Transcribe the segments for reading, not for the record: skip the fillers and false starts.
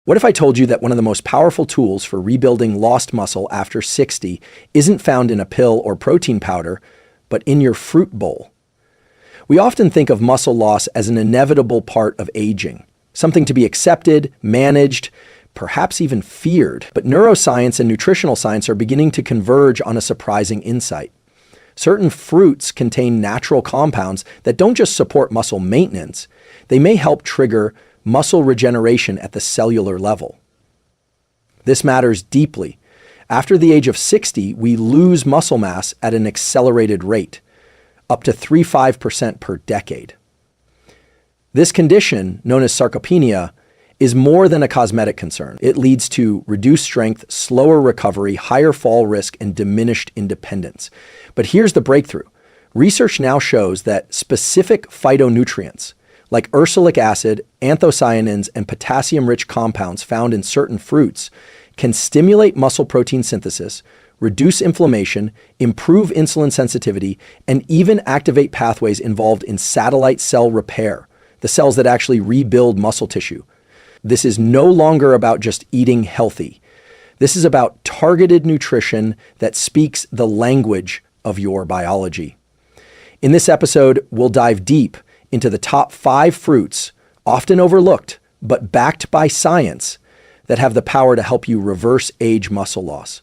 What if I told you that one of the most powerful tools for rebuilding lost muscle after 60 isn't found in a pill or protein powder, but in your fruit bowl? We often think of muscle loss as an inevitable part of aging, something to be accepted, managed, perhaps even feared. But neuroscience and nutritional science are beginning to converge on a surprising insight. Certain fruits contain natural compounds that don't just support muscle maintenance, they may help trigger muscle regeneration at the cellular level. This matters deeply. After the age of 60, we lose muscle mass at an accelerated rate, up to 3–5% per decade. This condition, known as sarcopenia, is more than a cosmetic concern. It leads to reduced strength, slower recovery, higher fall risk, and diminished independence. But here's the breakthrough. Research now shows that specific phytonutrients, like ursolic acid, anthocyanins, and potassium-rich compounds found in certain fruits, can stimulate muscle protein synthesis, reduce inflammation, improve insulin sensitivity, and even activate pathways involved in satellite cell repair, the cells that actually rebuild muscle tissue. This is no longer about just eating healthy. This is about targeted nutrition that speaks the language of your biology. In this episode, we'll dive deep into the top 5 fruits, often overlooked, but backed by science, that have the power to help you reverse age muscle loss.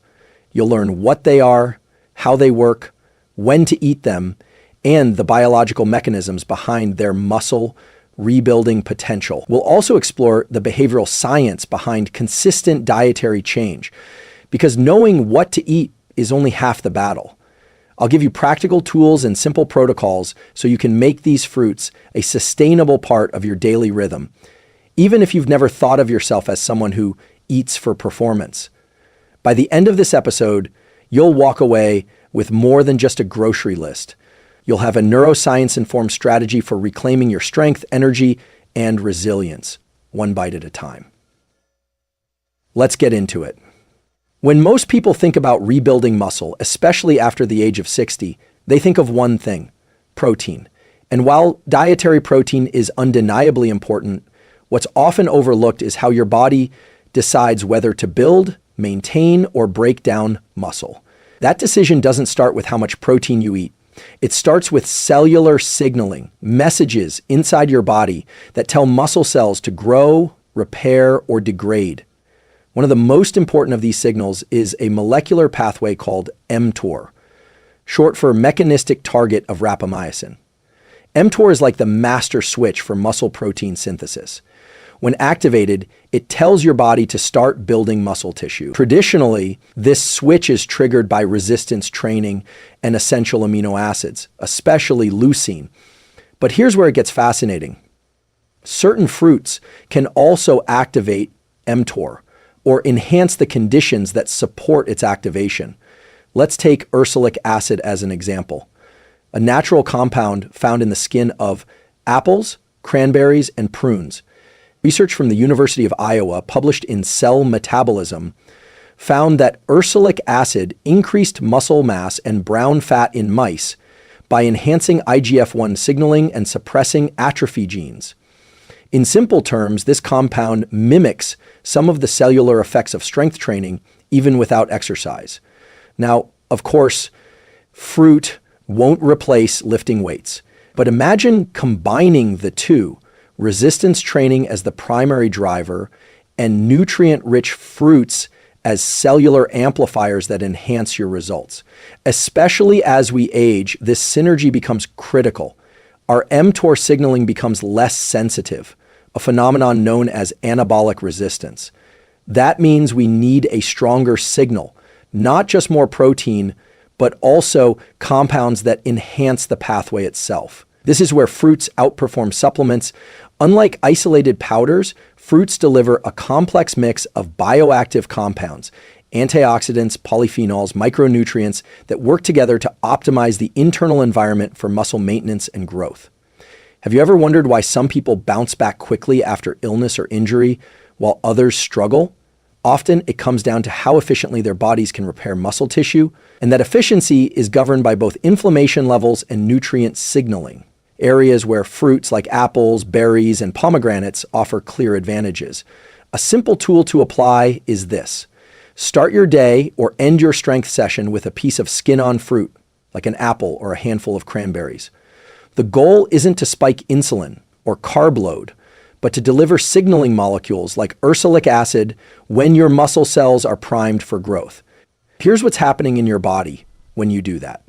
You'll learn what they are, how they work, when to eat them, and the biological mechanisms behind their muscle rebuilding potential. We'll also explore the behavioral science behind consistent dietary change, because knowing what to eat is only half the battle. I'll give you practical tools and simple protocols so you can make these fruits a sustainable part of your daily rhythm, even if you've never thought of yourself as someone who eats for performance. By the end of this episode, you'll walk away with more than just a grocery list. You'll have a neuroscience-informed strategy for reclaiming your strength, energy, and resilience, one bite at a time. Let's get into it. When most people think about rebuilding muscle, especially after the age of 60, they think of one thing: protein. And while dietary protein is undeniably important, what's often overlooked is how your body decides whether to build, maintain, or break down muscle. That decision doesn't start with how much protein you eat. It starts with cellular signaling, messages inside your body that tell muscle cells to grow, repair, or degrade. One of the most important of these signals is a molecular pathway called mTOR, short for mechanistic target of rapamycin. mTOR is like the master switch for muscle protein synthesis. When activated, it tells your body to start building muscle tissue. Traditionally, this switch is triggered by resistance training and essential amino acids, especially leucine. But here's where it gets fascinating. Certain fruits can also activate mTOR, or enhance the conditions that support its activation. Let's take ursolic acid as an example, a natural compound found in the skin of apples, cranberries, and prunes. Research from the University of Iowa, published in Cell Metabolism, found that ursolic acid increased muscle mass and brown fat in mice by enhancing IGF-1 signaling and suppressing atrophy genes. In simple terms, this compound mimics some of the cellular effects of strength training, even without exercise. Now, of course, fruit won't replace lifting weights, but imagine combining the two: resistance training as the primary driver and nutrient-rich fruits as cellular amplifiers that enhance your results. Especially as we age, this synergy becomes critical. Our mTOR signaling becomes less sensitive, a phenomenon known as anabolic resistance. That means we need a stronger signal, not just more protein, but also compounds that enhance the pathway itself. This is where fruits outperform supplements. Unlike isolated powders, fruits deliver a complex mix of bioactive compounds, antioxidants, polyphenols, micronutrients that work together to optimize the internal environment for muscle maintenance and growth. Have you ever wondered why some people bounce back quickly after illness or injury while others struggle? Often it comes down to how efficiently their bodies can repair muscle tissue, and that efficiency is governed by both inflammation levels and nutrient signaling, areas where fruits like apples, berries, and pomegranates offer clear advantages. A simple tool to apply is this. Start your day or end your strength session with a piece of skin-on fruit, like an apple or a handful of cranberries. The goal isn't to spike insulin or carb load, but to deliver signaling molecules like ursolic acid when your muscle cells are primed for growth. Here's what's happening in your body when you do that.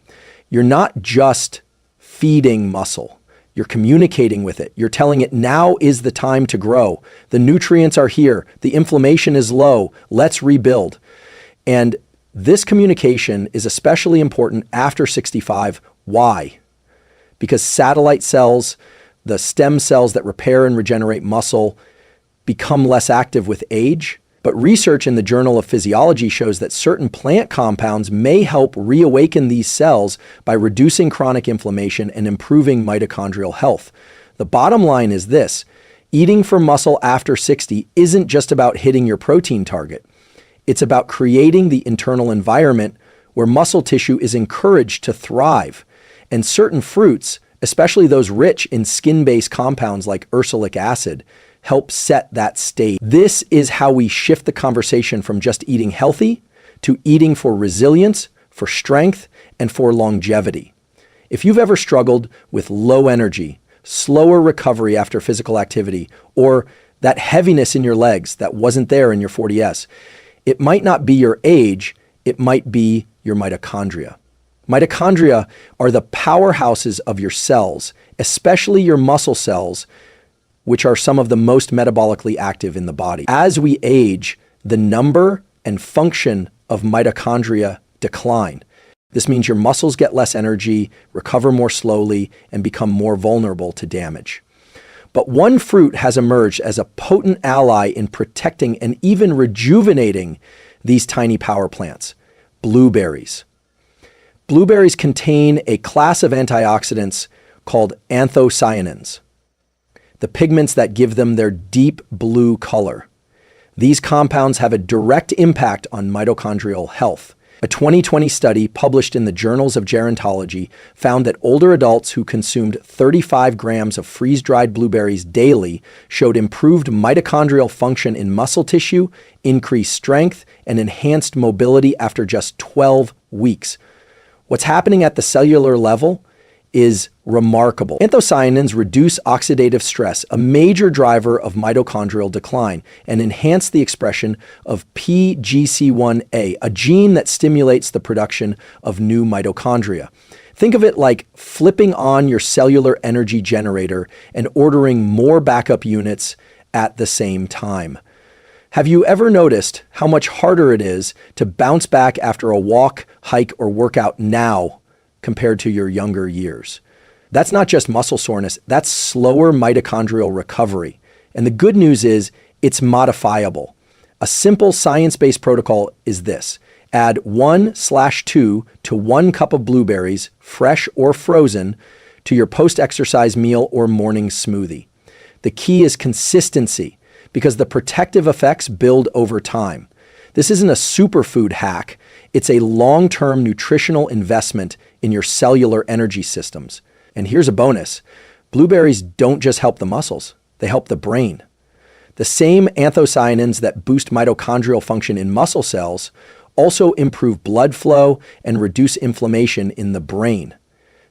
You're not just feeding muscle. You're communicating with it. You're telling it now is the time to grow. The nutrients are here. The inflammation is low. Let's rebuild. And this communication is especially important after 65. Why? Because satellite cells, the stem cells that repair and regenerate muscle, become less active with age. But research in the Journal of Physiology shows that certain plant compounds may help reawaken these cells by reducing chronic inflammation and improving mitochondrial health. The bottom line is this: eating for muscle after 60 isn't just about hitting your protein target. It's about creating the internal environment where muscle tissue is encouraged to thrive. And certain fruits, especially those rich in skin-based compounds like ursolic acid, help set that stage. This is how we shift the conversation from just eating healthy to eating for resilience, for strength, and for longevity. If you've ever struggled with low energy, slower recovery after physical activity, or that heaviness in your legs that wasn't there in your 40S, it might not be your age, it might be your mitochondria. Mitochondria are the powerhouses of your cells, especially your muscle cells, which are some of the most metabolically active in the body. As we age, the number and function of mitochondria decline. This means your muscles get less energy, recover more slowly, and become more vulnerable to damage. But one fruit has emerged as a potent ally in protecting and even rejuvenating these tiny power plants: blueberries. Blueberries contain a class of antioxidants called anthocyanins, the pigments that give them their deep blue color. These compounds have a direct impact on mitochondrial health. A 2020 study published in the Journals of Gerontology found that older adults who consumed 35 grams of freeze-dried blueberries daily showed improved mitochondrial function in muscle tissue, increased strength, and enhanced mobility after just 12 weeks. What's happening at the cellular level is remarkable. Anthocyanins reduce oxidative stress, a major driver of mitochondrial decline, and enhance the expression of PGC1A, a gene that stimulates the production of new mitochondria. Think of it like flipping on your cellular energy generator and ordering more backup units at the same time. Have you ever noticed how much harder it is to bounce back after a walk, hike, or workout now compared to your younger years? That's not just muscle soreness, that's slower mitochondrial recovery. And the good news is it's modifiable. A simple science-based protocol is this: add 1/2 to 1 cup of blueberries, fresh or frozen, to your post-exercise meal or morning smoothie. The key is consistency, because the protective effects build over time. This isn't a superfood hack, it's a long-term nutritional investment in your cellular energy systems. And here's a bonus: blueberries don't just help the muscles, they help the brain. The same anthocyanins that boost mitochondrial function in muscle cells also improve blood flow and reduce inflammation in the brain.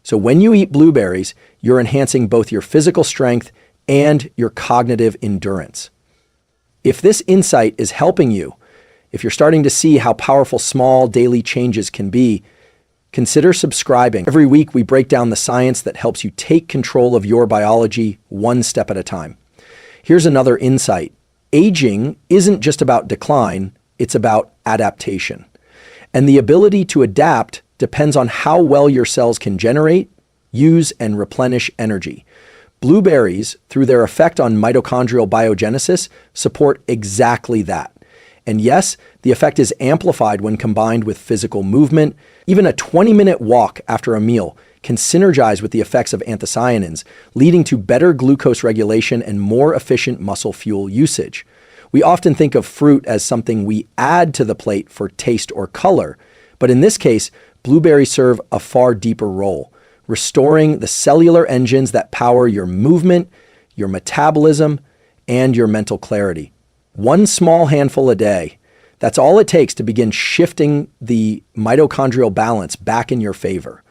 So when you eat blueberries, you're enhancing both your physical strength and your cognitive endurance. If this insight is helping you, if you're starting to see how powerful small daily changes can be, consider subscribing. Every week we break down the science that helps you take control of your biology one step at a time. Here's another insight: aging isn't just about decline, it's about adaptation. And the ability to adapt depends on how well your cells can generate, use, and replenish energy. Blueberries, through their effect on mitochondrial biogenesis, support exactly that. And yes, the effect is amplified when combined with physical movement. Even a 20-minute walk after a meal can synergize with the effects of anthocyanins, leading to better glucose regulation and more efficient muscle fuel usage. We often think of fruit as something we add to the plate for taste or color, but in this case, blueberries serve a far deeper role, restoring the cellular engines that power your movement, your metabolism, and your mental clarity. One small handful a day. That's all it takes to begin shifting the mitochondrial balance back in your favor.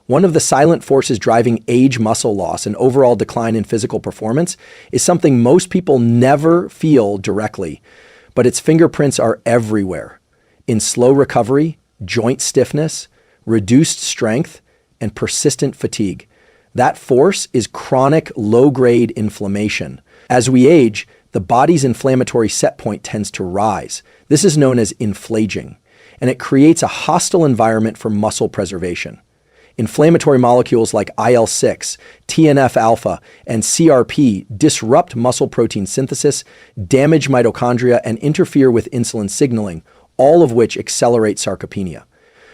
One of the silent forces driving age muscle loss and overall decline in physical performance is something most people never feel directly, but its fingerprints are everywhere. In slow recovery, joint stiffness, reduced strength, and persistent fatigue. That force is chronic low-grade inflammation. As we age, the body's inflammatory set point tends to rise. This is known as inflaging, and it creates a hostile environment for muscle preservation. Inflammatory molecules like IL-6, TNF-alpha, and CRP disrupt muscle protein synthesis, damage mitochondria, and interfere with insulin signaling, all of which accelerate sarcopenia.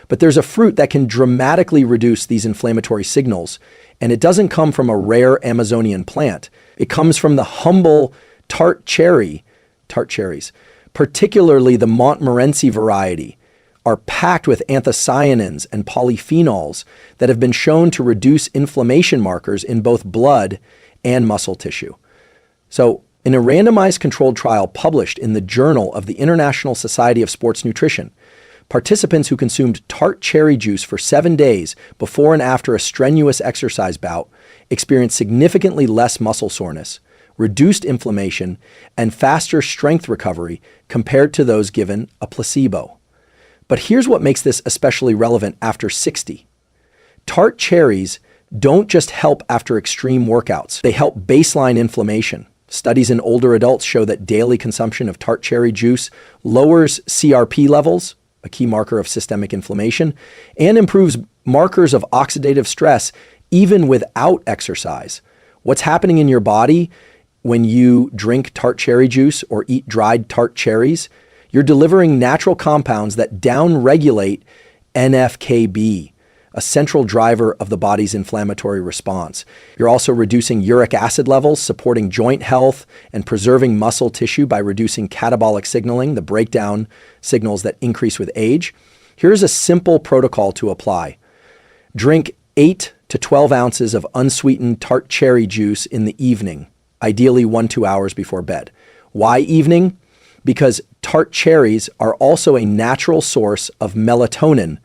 But there's a fruit that can dramatically reduce these inflammatory signals, and it doesn't come from a rare Amazonian plant. It comes from the humble Tart cherries, particularly the Montmorency variety, are packed with anthocyanins and polyphenols that have been shown to reduce inflammation markers in both blood and muscle tissue. So, in a randomized controlled trial published in the Journal of the International Society of Sports Nutrition, participants who consumed Tart cherry juice for 7 days before and after a strenuous exercise bout experienced significantly less muscle soreness, reduced inflammation, and faster strength recovery compared to those given a placebo. But here's what makes this especially relevant after 60. Tart cherries don't just help after extreme workouts. They help baseline inflammation. Studies in older adults show that daily consumption of Tart cherry juice lowers CRP levels, a key marker of systemic inflammation, and improves markers of oxidative stress even without exercise. What's happening in your body when you drink Tart cherry juice or eat dried tart cherries? You're delivering natural compounds that downregulate NF-κB, a central driver of the body's inflammatory response. You're also reducing uric acid levels, supporting joint health, and preserving muscle tissue by reducing catabolic signaling, the breakdown signals that increase with age. Here's a simple protocol to apply. Drink 8 to 12 ounces of unsweetened Tart cherry juice in the evening, ideally 1-2 hours before bed. Why evening? Because Tart cherries are also a natural source of melatonin,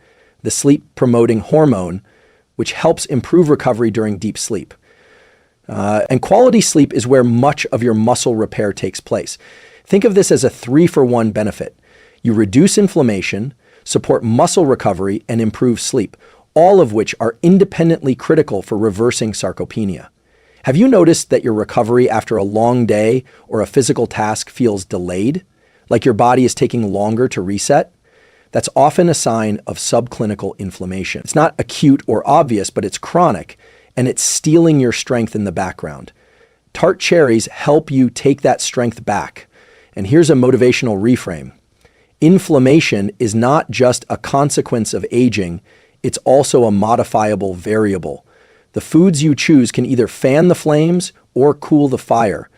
the sleep-promoting hormone, which helps improve recovery during deep sleep. And quality sleep is where much of your muscle repair takes place. Think of this as a 3-for-1 benefit. You reduce inflammation, support muscle recovery, and improve sleep, all of which are independently critical for reversing sarcopenia. Have you noticed that your recovery after a long day or a physical task feels delayed? Like your body is taking longer to reset? That's often a sign of subclinical inflammation. It's not acute or obvious, but it's chronic, and it's stealing your strength in the background. Tart cherries help you take that strength back. And here's a motivational reframe. Inflammation is not just a consequence of aging, it's also a modifiable variable. The foods you choose can either fan the flames or cool the fire.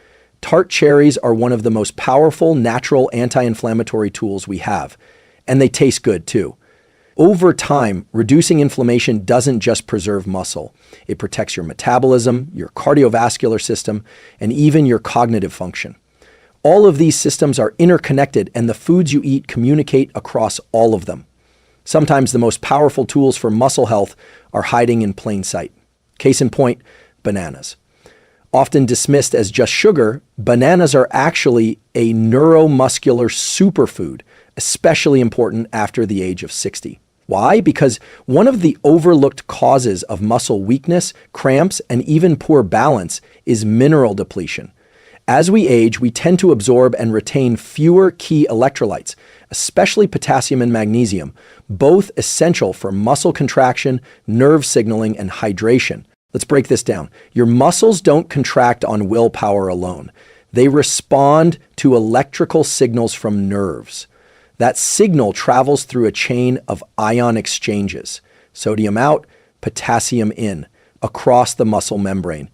Tart cherries are one of the most powerful natural anti-inflammatory tools we have, and they taste good too. Over time, reducing inflammation doesn't just preserve muscle. It protects your metabolism, your cardiovascular system, and even your cognitive function. All of these systems are interconnected, and the foods you eat communicate across all of them. Sometimes the most powerful tools for muscle health are hiding in plain sight. Case in point, bananas. Often dismissed as just sugar, bananas are actually a neuromuscular superfood, especially important after the age of 60. Why? Because one of the overlooked causes of muscle weakness, cramps, and even poor balance is mineral depletion. As we age, we tend to absorb and retain fewer key electrolytes, especially potassium and magnesium, both essential for muscle contraction, nerve signaling, and hydration. Let's break this down. Your muscles don't contract on willpower alone. They respond to electrical signals from nerves. That signal travels through a chain of ion exchanges, sodium out, potassium in, across the muscle membrane.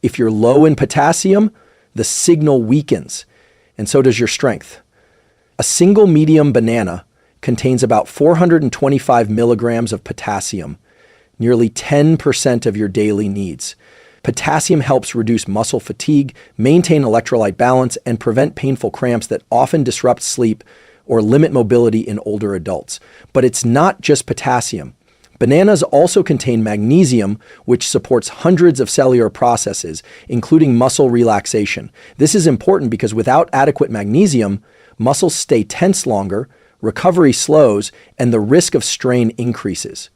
If you're low in potassium, the signal weakens, and so does your strength. A single medium banana contains about 425 milligrams of potassium, nearly 10% of your daily needs. Potassium helps reduce muscle fatigue, maintain electrolyte balance, and prevent painful cramps that often disrupt sleep or limit mobility in older adults. But it's not just potassium. Bananas also contain magnesium, which supports hundreds of cellular processes, including muscle relaxation. This is important because without adequate magnesium, muscles stay tense longer, recovery slows, and the risk of strain increases.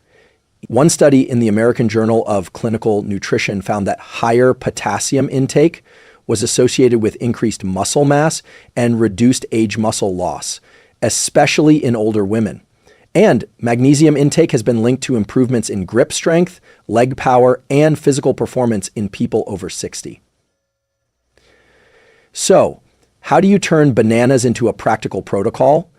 One study in the American Journal of Clinical Nutrition found that higher potassium intake was associated with increased muscle mass and reduced age muscle loss, especially in older women. And magnesium intake has been linked to improvements in grip strength, leg power, and physical performance in people over 60. So, how do you turn bananas into a practical protocol?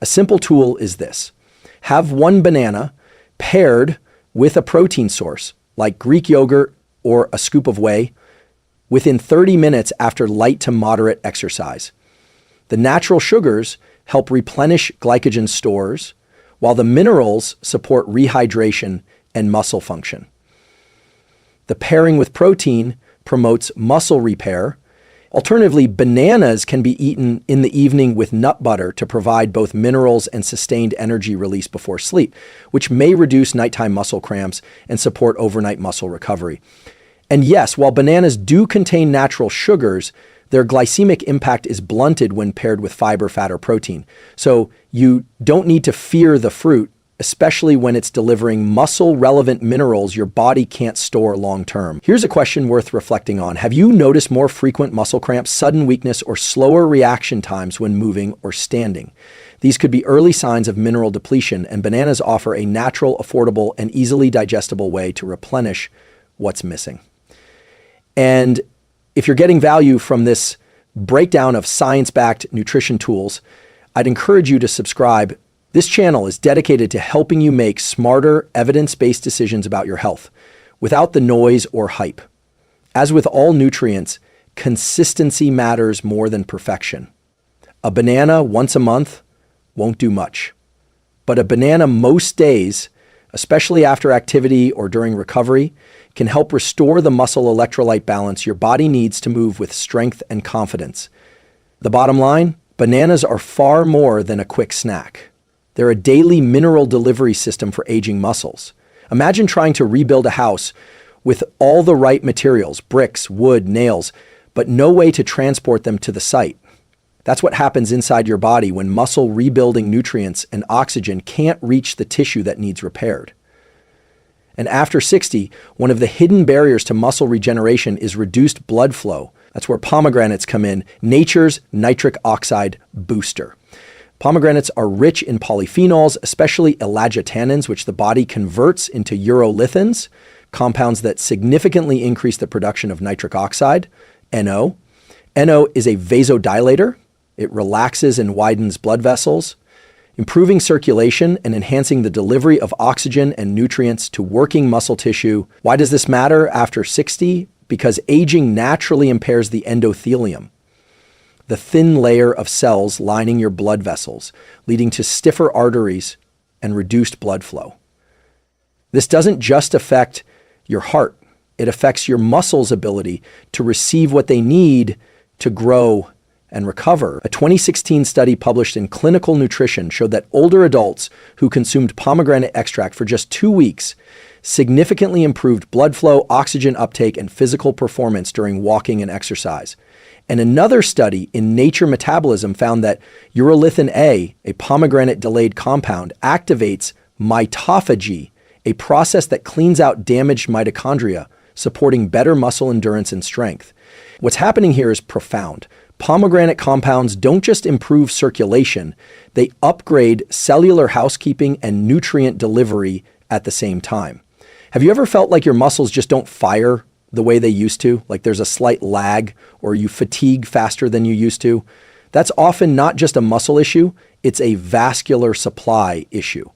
A simple tool is this. Have one banana paired with a protein source, like Greek yogurt or a scoop of whey, within 30 minutes after light to moderate exercise. The natural sugars help replenish glycogen stores, while the minerals support rehydration and muscle function. The pairing with protein promotes muscle repair. Alternatively, bananas can be eaten in the evening with nut butter to provide both minerals and sustained energy release before sleep, which may reduce nighttime muscle cramps and support overnight muscle recovery. And yes, while bananas do contain natural sugars, their glycemic impact is blunted when paired with fiber, fat, or protein. So you don't need to fear the fruit, especially when it's delivering muscle-relevant minerals your body can't store long-term. Here's a question worth reflecting on. Have you noticed more frequent muscle cramps, sudden weakness, or slower reaction times when moving or standing? These could be early signs of mineral depletion, and bananas offer a natural, affordable, and easily digestible way to replenish what's missing. And if you're getting value from this breakdown of science-backed nutrition tools, I'd encourage you to subscribe. This channel is dedicated to helping you make smarter, evidence-based decisions about your health, without the noise or hype. As with all nutrients, consistency matters more than perfection. A banana once a month won't do much. But a banana most days, especially after activity or during recovery, can help restore the muscle electrolyte balance your body needs to move with strength and confidence. The bottom line, bananas are far more than a quick snack. They're a daily mineral delivery system for aging muscles. Imagine trying to rebuild a house with all the right materials, bricks, wood, nails, but no way to transport them to the site. That's what happens inside your body when muscle rebuilding nutrients and oxygen can't reach the tissue that needs repaired. And after 60, one of the hidden barriers to muscle regeneration is reduced blood flow. That's where pomegranates come in, nature's nitric oxide booster. Pomegranates are rich in polyphenols, especially elagitannins, which the body converts into urolithins, compounds that significantly increase the production of nitric oxide, NO. NO is a vasodilator. It relaxes and widens blood vessels, improving circulation and enhancing the delivery of oxygen and nutrients to working muscle tissue. Why does this matter after 60? Because aging naturally impairs the endothelium, the thin layer of cells lining your blood vessels, leading to stiffer arteries and reduced blood flow. This doesn't just affect your heart, it affects your muscles' ability to receive what they need to grow and recover. A 2016 study published in Clinical Nutrition showed that older adults who consumed pomegranate extract for just 2 weeks significantly improved blood flow, oxygen uptake, and physical performance during walking and exercise. And another study in Nature Metabolism found that urolithin A, a pomegranate-delayed compound, activates mitophagy, a process that cleans out damaged mitochondria, supporting better muscle endurance and strength. What's happening here is profound. Pomegranate compounds don't just improve circulation, they upgrade cellular housekeeping and nutrient delivery at the same time. Have you ever felt like your muscles just don't fire the way they used to? Like there's a slight lag or you fatigue faster than you used to? That's often not just a muscle issue, it's a vascular supply issue.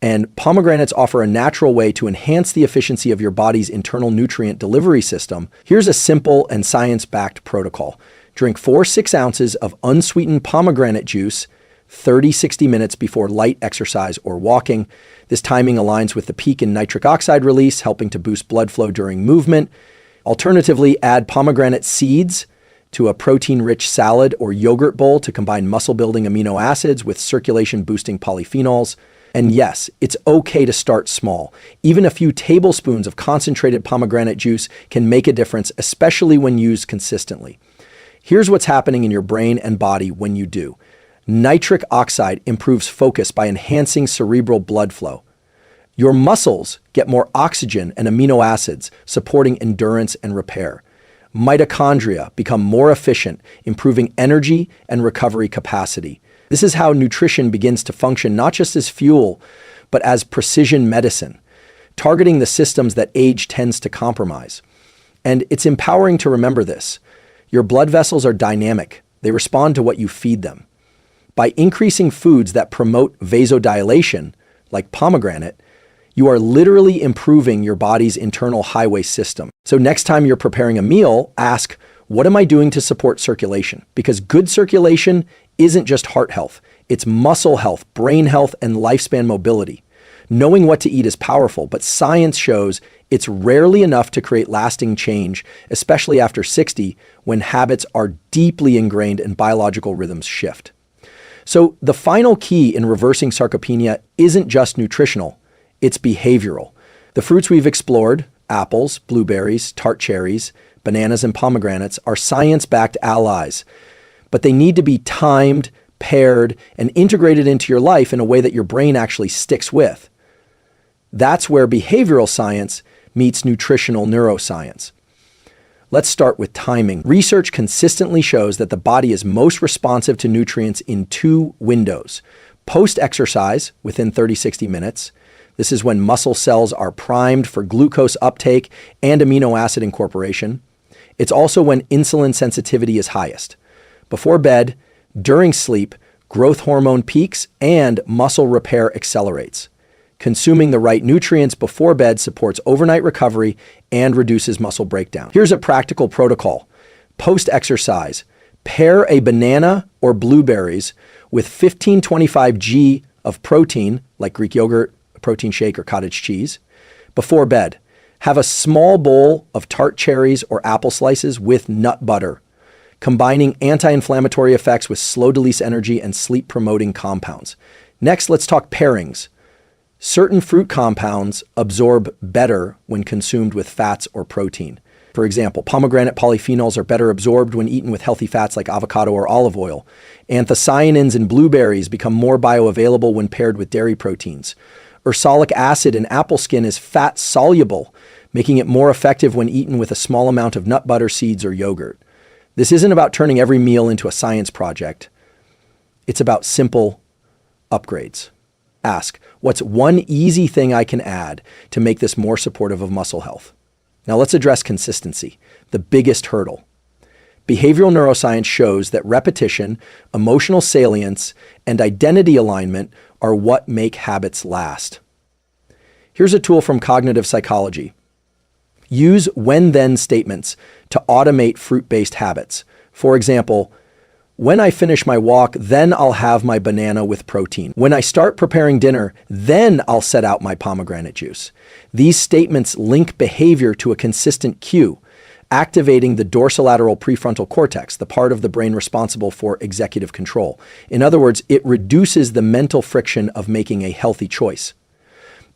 And pomegranates offer a natural way to enhance the efficiency of your body's internal nutrient delivery system. Here's a simple and science-backed protocol. Drink 4-6 ounces of unsweetened pomegranate juice 30-60 minutes before light exercise or walking. This timing aligns with the peak in nitric oxide release, helping to boost blood flow during movement. Alternatively, add pomegranate seeds to a protein-rich salad or yogurt bowl to combine muscle-building amino acids with circulation-boosting polyphenols. And yes, it's okay to start small. Even a few tablespoons of concentrated pomegranate juice can make a difference, especially when used consistently. Here's what's happening in your brain and body when you do. Nitric oxide improves focus by enhancing cerebral blood flow. Your muscles get more oxygen and amino acids, supporting endurance and repair. Mitochondria become more efficient, improving energy and recovery capacity. This is how nutrition begins to function not just as fuel, but as precision medicine, targeting the systems that age tends to compromise. And it's empowering to remember this. Your blood vessels are dynamic. They respond to what you feed them. By increasing foods that promote vasodilation, like pomegranate, you are literally improving your body's internal highway system. So next time you're preparing a meal, ask, what am I doing to support circulation? Because good circulation isn't just heart health. It's muscle health, brain health, and lifespan mobility. Knowing what to eat is powerful, but science shows it's rarely enough to create lasting change, especially after 60, when habits are deeply ingrained and biological rhythms shift. So the final key in reversing sarcopenia isn't just nutritional, it's behavioral. The fruits we've explored, apples, blueberries, tart cherries, bananas, and pomegranates, are science-backed allies, but they need to be timed, paired, and integrated into your life in a way that your brain actually sticks with. That's where behavioral science meets nutritional neuroscience. Let's start with timing. Research consistently shows that the body is most responsive to nutrients in 2 windows. Post-exercise, within 30-60 minutes. This is when muscle cells are primed for glucose uptake and amino acid incorporation. It's also when insulin sensitivity is highest. Before bed, during sleep, growth hormone peaks and muscle repair accelerates. Consuming the right nutrients before bed supports overnight recovery and reduces muscle breakdown. Here's a practical protocol. Post-exercise, pair a banana or blueberries with 15-25 g of protein, like Greek yogurt, protein shake, or cottage cheese. Before bed, have a small bowl of tart cherries or apple slices with nut butter, combining anti-inflammatory effects with slow-release energy and sleep-promoting compounds. Next, let's talk pairings. Certain fruit compounds absorb better when consumed with fats or protein. For example, pomegranate polyphenols are better absorbed when eaten with healthy fats like avocado or olive oil. Anthocyanins in blueberries become more bioavailable when paired with dairy proteins. Ursolic acid in apple skin is fat-soluble, making it more effective when eaten with a small amount of nut butter, seeds, or yogurt. This isn't about turning every meal into a science project. It's about simple upgrades. Ask, what's one easy thing I can add to make this more supportive of muscle health? Now let's address consistency, the biggest hurdle. Behavioral neuroscience shows that repetition, emotional salience, and identity alignment are what make habits last. Here's a tool from cognitive psychology. Use when-then statements to automate fruit-based habits. For example, when I finish my walk, then I'll have my banana with protein. When I start preparing dinner, then I'll set out my pomegranate juice. These statements link behavior to a consistent cue, activating the dorsolateral prefrontal cortex, the part of the brain responsible for executive control. In other words, it reduces the mental friction of making a healthy choice.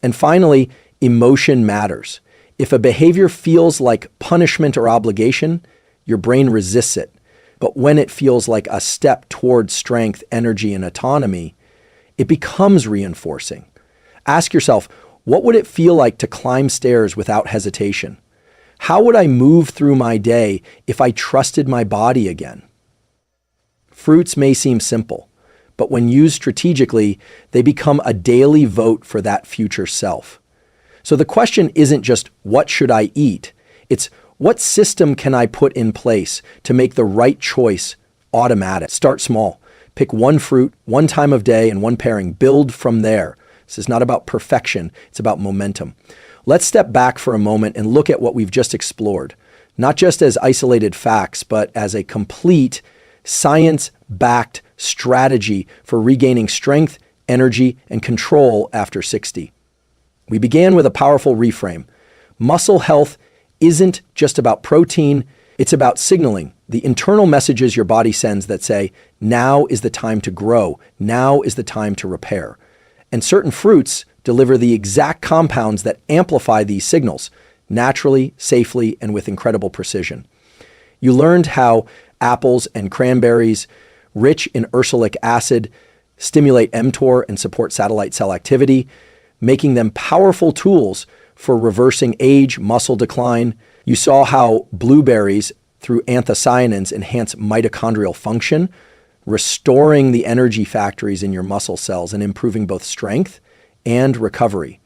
And finally, emotion matters. If a behavior feels like punishment or obligation, your brain resists it. But when it feels like a step toward strength, energy, and autonomy, it becomes reinforcing. Ask yourself, what would it feel like to climb stairs without hesitation? How would I move through my day if I trusted my body again? Fruits may seem simple, but when used strategically, they become a daily vote for that future self. So the question isn't just, what should I eat? It's, what system can I put in place to make the right choice automatic? Start small. Pick one fruit, one time of day, and one pairing. Build from there. This is not about perfection. It's about momentum. Let's step back for a moment and look at what we've just explored, not just as isolated facts, but as a complete science-backed strategy for regaining strength, energy, and control after 60. We began with a powerful reframe. Muscle health isn't just about protein, it's about signaling the internal messages your body sends that say, now is the time to grow, now is the time to repair. And certain fruits deliver the exact compounds that amplify these signals, naturally, safely, and with incredible precision. You learned how apples and cranberries, rich in ursolic acid, stimulate mTOR and support satellite cell activity, making them powerful tools for reversing age, muscle decline. You saw how blueberries, through anthocyanins, enhance mitochondrial function, restoring the energy factories in your muscle cells and improving both strength and recovery.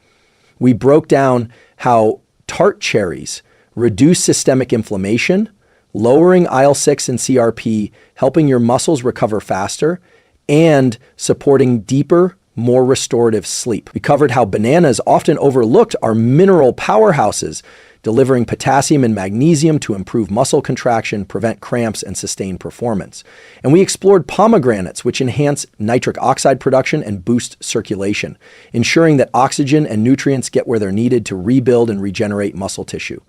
We broke down how Tart cherries reduce systemic inflammation, lowering IL-6 and CRP, helping your muscles recover faster, and supporting deeper, more restorative sleep. We covered how bananas, often overlooked, are mineral powerhouses, delivering potassium and magnesium to improve muscle contraction, prevent cramps, and sustain performance. And we explored pomegranates, which enhance nitric oxide production and boost circulation, ensuring that oxygen and nutrients get where they're needed to rebuild and regenerate muscle tissue.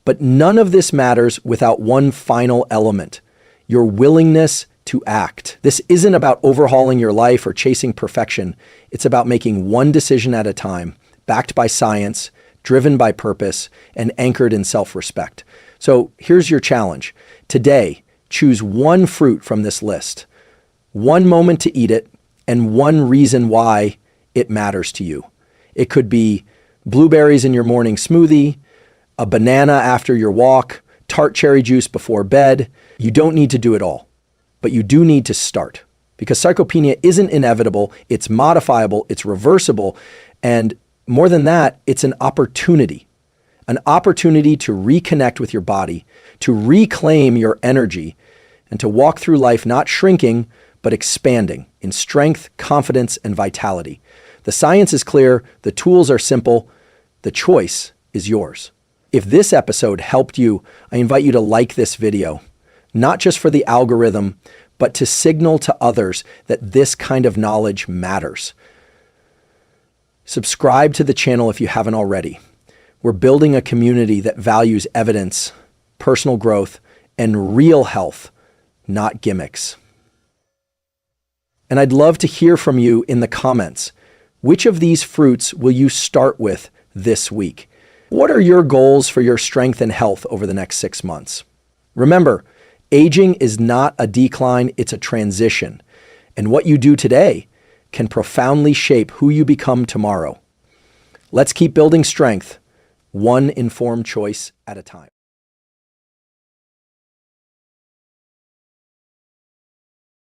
But none of this matters without one final element: your willingness to act. This isn't about overhauling your life or chasing perfection. It's about making one decision at a time, backed by science, driven by purpose, and anchored in self-respect. So here's your challenge. Today, choose one fruit from this list, one moment to eat it, and one reason why it matters to you. It could be blueberries in your morning smoothie, a banana after your walk, tart cherry juice before bed. You don't need to do it all, but you do need to start, because sarcopenia isn't inevitable, it's modifiable, it's reversible, and more than that, it's an opportunity to reconnect with your body, to reclaim your energy, and to walk through life not shrinking, but expanding in strength, confidence, and vitality. The science is clear, the tools are simple, the choice is yours. If this episode helped you, I invite you to like this video, not just for the algorithm, but to signal to others that this kind of knowledge matters. Subscribe to the channel if you haven't already. We're building a community that values evidence, personal growth, and real health, not gimmicks. And I'd love to hear from you in the comments. Which of these fruits will you start with this week? What are your goals for your strength and health over the next 6 months? Remember, aging is not a decline, it's a transition. And what you do today can profoundly shape who you become tomorrow. Let's keep building strength, one informed choice at a time.